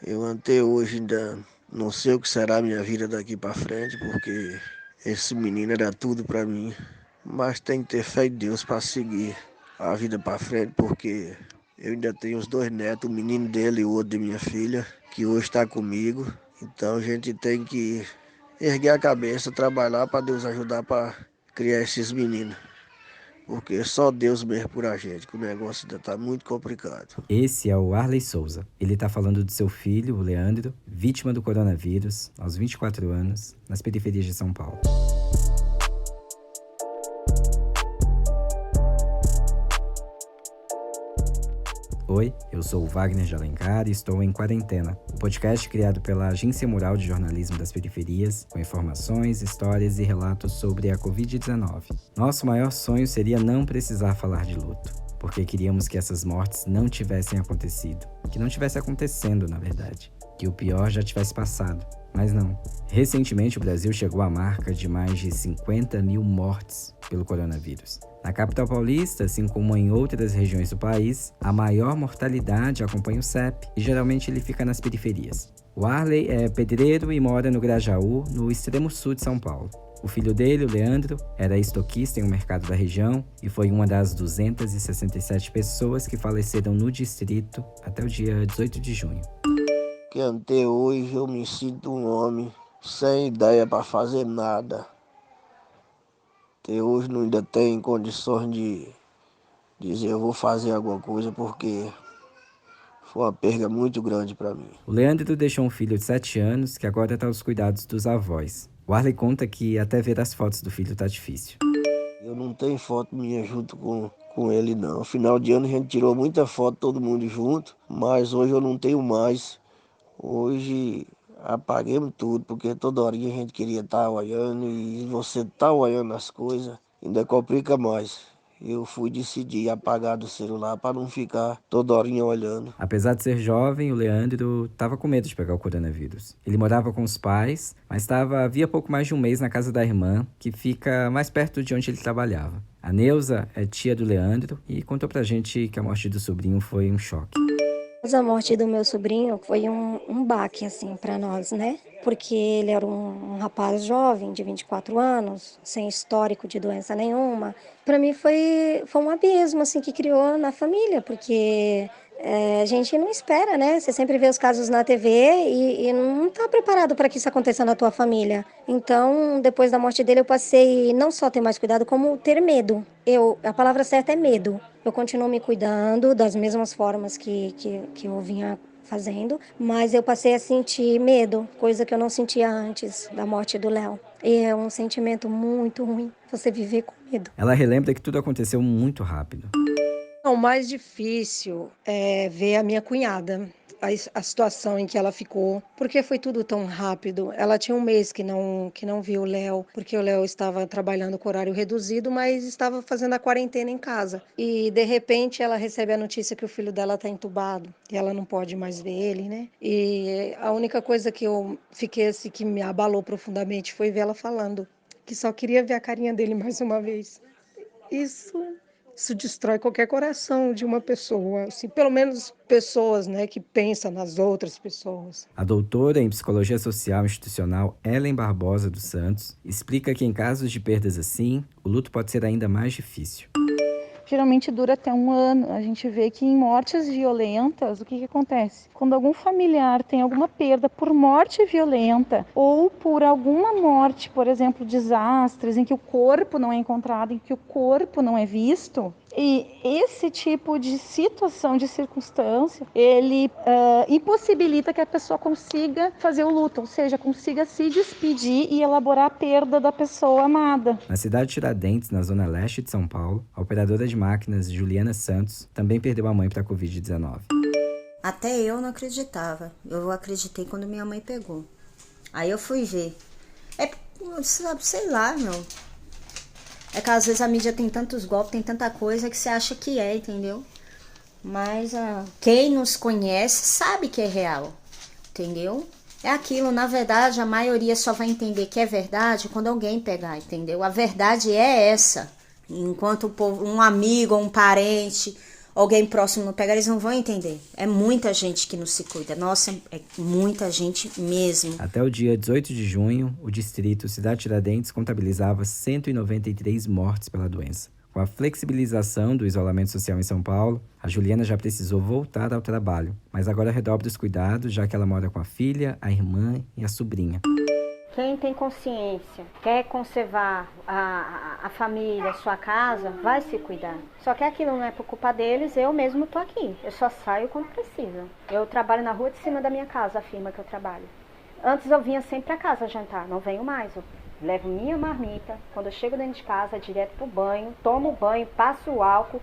Eu até hoje ainda não sei o que será a minha vida daqui para frente, porque esse menino era tudo para mim. Mas tem que ter fé em Deus para seguir a vida para frente, porque eu ainda tenho os dois netos, o menino dele e o outro de minha filha, que hoje está comigo. Então a gente tem que erguer a cabeça, trabalhar para Deus ajudar para criar esses meninos. Porque só Deus mesmo por a gente, que o negócio ainda está muito complicado. Esse é o Arley Souza. Ele está falando do seu filho, o Leandro, vítima do coronavírus, aos 24 anos, nas periferias de São Paulo. Oi, eu sou o Wagner de Alencar e estou em Quarentena, o podcast criado pela Agência Mural de Jornalismo das Periferias, com informações, histórias e relatos sobre a Covid-19. Nosso maior sonho seria não precisar falar de luto, porque queríamos que essas mortes não tivessem acontecido, que não tivesse acontecendo, na verdade, que o pior já tivesse passado. Mas não. Recentemente, o Brasil chegou à marca de mais de 50 mil mortes pelo coronavírus. Na capital paulista, assim como em outras regiões do país, a maior mortalidade acompanha o CEP e geralmente ele fica nas periferias. O Arley é pedreiro e mora no Grajaú, no extremo sul de São Paulo. O filho dele, o Leandro, era estoquista em um mercado da região e foi uma das 267 pessoas que faleceram no distrito até o dia 18 de junho. Que até hoje eu me sinto um homem sem ideia para fazer nada. Até hoje não ainda tenho condições de dizer eu vou fazer alguma coisa porque foi uma perda muito grande para mim. O Leandro deixou um filho de 7 anos que agora está aos cuidados dos avós. O Arley conta que até ver as fotos do filho tá difícil. Eu não tenho foto minha junto com ele não. Final de ano a gente tirou muita foto, todo mundo junto, mas hoje eu não tenho mais. Hoje apaguemos tudo, porque toda hora a gente queria estar olhando e você tá olhando as coisas, ainda complica mais. Eu fui decidir apagar do celular para não ficar toda horinha olhando. Apesar de ser jovem, o Leandro estava com medo de pegar o coronavírus. Ele morava com os pais, mas estava havia pouco mais de um mês na casa da irmã, que fica mais perto de onde ele trabalhava. A Neuza é tia do Leandro e contou pra gente que a morte do sobrinho foi um choque. Mas a morte do meu sobrinho foi um baque, assim, para nós, né? Porque ele era um rapaz jovem, de 24 anos, sem histórico de doença nenhuma. Para mim foi um abismo, assim, que criou na família, porque a gente não espera, né? Você sempre vê os casos na TV e não está preparado para que isso aconteça na tua família. Então, depois da morte dele, eu passei não só ter mais cuidado, como ter medo. A palavra certa é medo. Eu continuo me cuidando das mesmas formas que eu vinha fazendo, mas eu passei a sentir medo, coisa que eu não sentia antes da morte do Léo. E é um sentimento muito ruim, você viver com medo. Ela relembra que tudo aconteceu muito rápido. O mais difícil é ver a minha cunhada, a situação em que ela ficou, porque foi tudo tão rápido. Ela tinha um mês que não viu o Léo, porque o Léo estava trabalhando com horário reduzido, mas estava fazendo a quarentena em casa. E, de repente, ela recebe a notícia que o filho dela está entubado e ela não pode mais ver ele, né? E a única coisa que eu fiquei assim, que me abalou profundamente foi ver ela falando que só queria ver a carinha dele mais uma vez. Isso destrói qualquer coração de uma pessoa, assim, pelo menos pessoas, né, que pensam nas outras pessoas. A doutora em Psicologia Social Institucional Ellen Barbosa dos Santos explica que em casos de perdas assim, o luto pode ser ainda mais difícil. Geralmente dura até um ano. A gente vê que em mortes violentas, o que acontece? Quando algum familiar tem alguma perda por morte violenta ou por alguma morte, por exemplo, desastres em que o corpo não é encontrado, em que o corpo não é visto, e esse tipo de situação, de circunstância, ele impossibilita que a pessoa consiga fazer o luto, ou seja, consiga se despedir e elaborar a perda da pessoa amada. Na cidade de Tiradentes, na zona leste de São Paulo, a operadora de máquinas Juliana Santos também perdeu a mãe para a Covid-19. Até eu não acreditava. Eu acreditei quando minha mãe pegou. Aí eu fui ver. Sei lá, meu. É que às vezes a mídia tem tantos golpes, tem tanta coisa que você acha que é, entendeu? Mas quem nos conhece sabe que é real, entendeu? É aquilo, na verdade, a maioria só vai entender que é verdade quando alguém pegar, entendeu? A verdade é essa. Enquanto o povo, um amigo ou um parente alguém próximo não pegar, eles não vão entender. É muita gente que não se cuida. Nossa, é muita gente mesmo. Até o dia 18 de junho, o distrito Cidade Tiradentes contabilizava 193 mortes pela doença. Com a flexibilização do isolamento social em São Paulo, a Juliana já precisou voltar ao trabalho, mas agora redobra os cuidados, já que ela mora com a filha, a irmã e a sobrinha. Quem tem consciência, quer conservar a família, a sua casa, vai se cuidar. Só que aquilo não é por culpa deles, eu mesmo tô aqui. Eu só saio quando precisa. Eu trabalho na rua de cima da minha casa, a firma que eu trabalho. Antes eu vinha sempre pra casa jantar, não venho mais. Eu levo minha marmita, quando eu chego dentro de casa, direto pro banho, tomo banho, passo o álcool.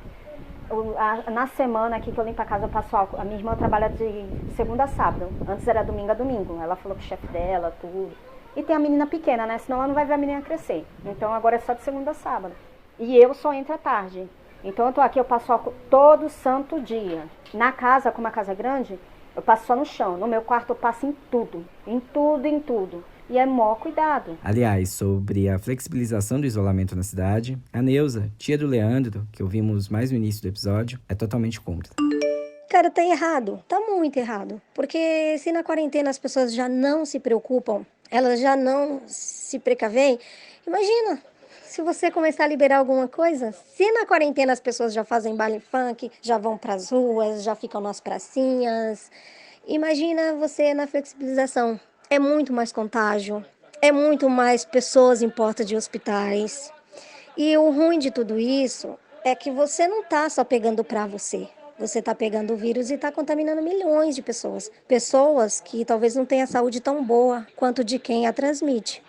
Na semana aqui que eu limpo a casa, eu passo álcool. A minha irmã trabalha de segunda a sábado. Antes era domingo a domingo. Ela falou com o chefe dela, tudo. E tem a menina pequena, né? Senão ela não vai ver a menina crescer. Então agora é só de segunda a sábado. E eu só entro à tarde. Então eu tô aqui, eu passo álcool todo santo dia. Na casa, como a casa é grande, eu passo só no chão. No meu quarto eu passo em tudo. Em tudo, em tudo. E é maior cuidado. Aliás, sobre a flexibilização do isolamento na cidade, a Neuza, tia do Leandro, que ouvimos mais no início do episódio, é totalmente contra. Cara, tá errado. Tá muito errado. Porque se na quarentena as pessoas já não se preocupam, elas já não se precavem, imagina, se você começar a liberar alguma coisa, se na quarentena as pessoas já fazem baile funk, já vão pras ruas, já ficam nas pracinhas, imagina você na flexibilização. É muito mais contágio, é muito mais pessoas em porta de hospitais. E o ruim de tudo isso é que você não tá só pegando pra você. Você está pegando o vírus e está contaminando milhões de pessoas. Pessoas que talvez não tenham saúde tão boa quanto de quem a transmite.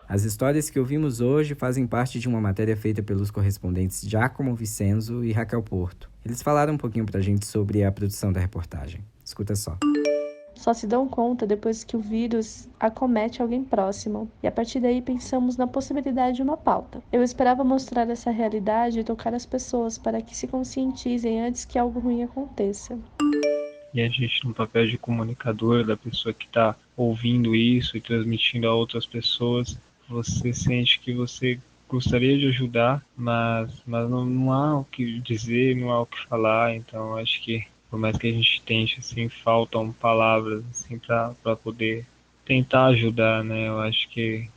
As histórias que ouvimos hoje fazem parte de uma matéria feita pelos correspondentes Giacomo Vicenzo e Raquel Porto. Eles falaram um pouquinho pra gente sobre a produção da reportagem. Escuta só. Só se dão conta depois que o vírus acomete alguém próximo. E a partir daí pensamos na possibilidade de uma pauta. Eu esperava mostrar essa realidade e tocar as pessoas para que se conscientizem antes que algo ruim aconteça. E a gente, no papel de comunicador da pessoa que está ouvindo isso e transmitindo a outras pessoas, você sente que você gostaria de ajudar, mas não há o que dizer, não há o que falar. Então acho que por mais que a gente tente, assim, faltam palavras, assim, para poder tentar ajudar, né? Eu acho que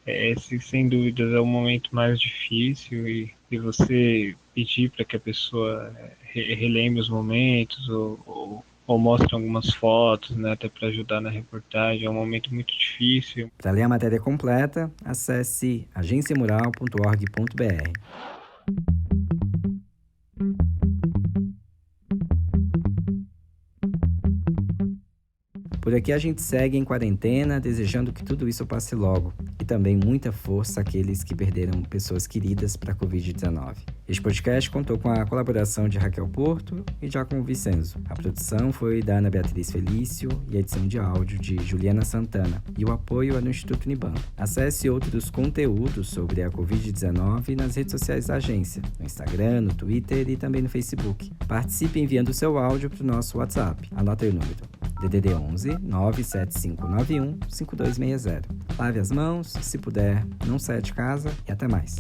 esse, sem dúvidas, é o momento mais difícil e você pedir para que a pessoa relembre os momentos ou mostre algumas fotos, né? Até para ajudar na reportagem, é um momento muito difícil. Para ler a matéria completa, acesse agenciamural.org.br. Por aqui a gente segue em quarentena, desejando que tudo isso passe logo. E também muita força àqueles que perderam pessoas queridas para a Covid-19. Este podcast contou com a colaboração de Raquel Porto e Giacomo Vicenzo. A produção foi da Ana Beatriz Felício e a edição de áudio de Juliana Santana. E o apoio é do Instituto Unibanco. Acesse outros conteúdos sobre a Covid-19 nas redes sociais da agência, no Instagram, no Twitter e também no Facebook. Participe enviando o seu áudio para o nosso WhatsApp. Anota aí o número. DDD 11 97591 5260. Lave as mãos, se puder, não saia de casa e até mais.